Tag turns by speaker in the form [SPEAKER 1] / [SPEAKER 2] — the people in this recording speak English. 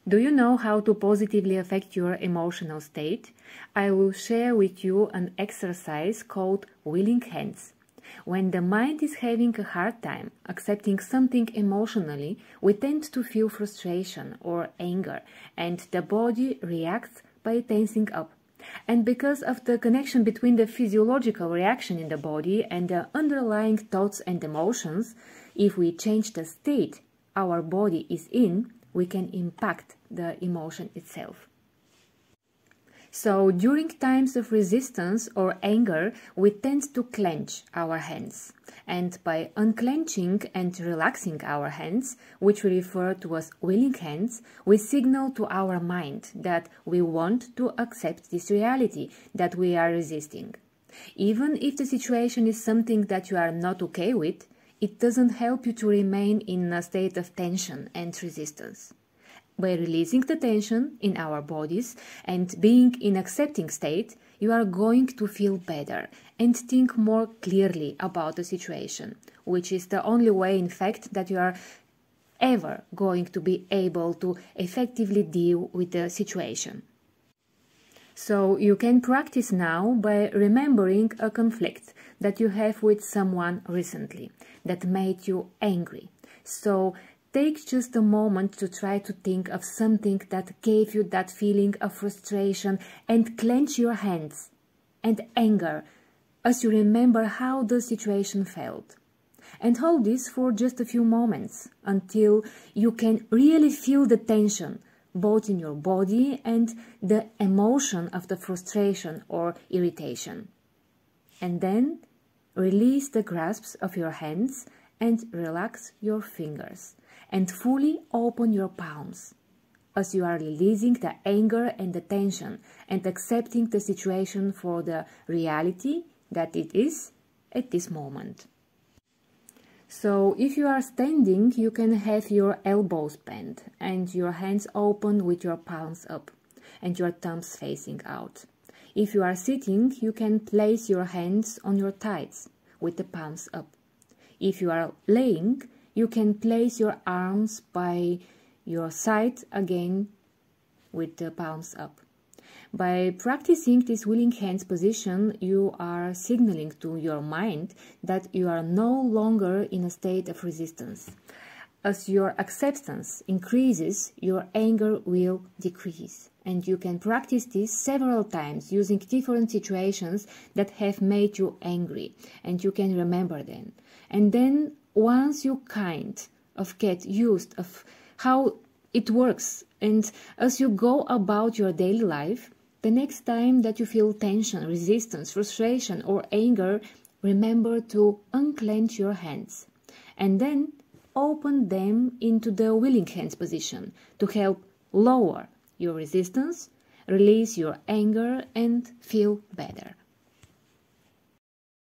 [SPEAKER 1] Do you know how to positively affect your emotional state? I will share with you an exercise called willing hands. When the mind is having a hard time accepting something emotionally, we tend to feel frustration or anger, and the body reacts by tensing up. And because of the connection between the physiological reaction in the body and the underlying thoughts and emotions, if we change the state our body is in, we can impact the emotion itself. So during times of resistance or anger, we tend to clench our hands. And by unclenching and relaxing our hands, which we refer to as willing hands, we signal to our mind that we want to accept this reality that we are resisting. Even if the situation is something that you are not okay with, it doesn't help you to remain in a state of tension and resistance. By releasing the tension in our bodies and being in accepting state, you are going to feel better and think more clearly about the situation, which is the only way, in fact, that you are ever going to be able to effectively deal with the situation. So you can practice now by remembering a conflict that you have with someone recently that made you angry. So take just a moment to try to think of something that gave you that feeling of frustration and clench your hands and anger as you remember how the situation felt. And hold this for just a few moments until you can really feel the tension both in your body and the emotion of the frustration or irritation. And then release the grasps of your hands and relax your fingers and fully open your palms as you are releasing the anger and the tension and accepting the situation for the reality that it is at this moment. So if you are standing, you can have your elbows bent and your hands open with your palms up and your thumbs facing out. If you are sitting, you can place your hands on your thighs with the palms up. If you are laying, you can place your arms by your side again with the palms up. By practicing this willing hands position, you are signaling to your mind that you are no longer in a state of resistance. As your acceptance increases, your anger will decrease. And you can practice this several times using different situations that have made you angry, and you can remember them. And then once you kind of get used of how it works, and as you go about your daily life, the next time that you feel tension, resistance, frustration, or anger, remember to unclench your hands and then open them into the willing hands position to help lower your resistance, release your anger, and feel better.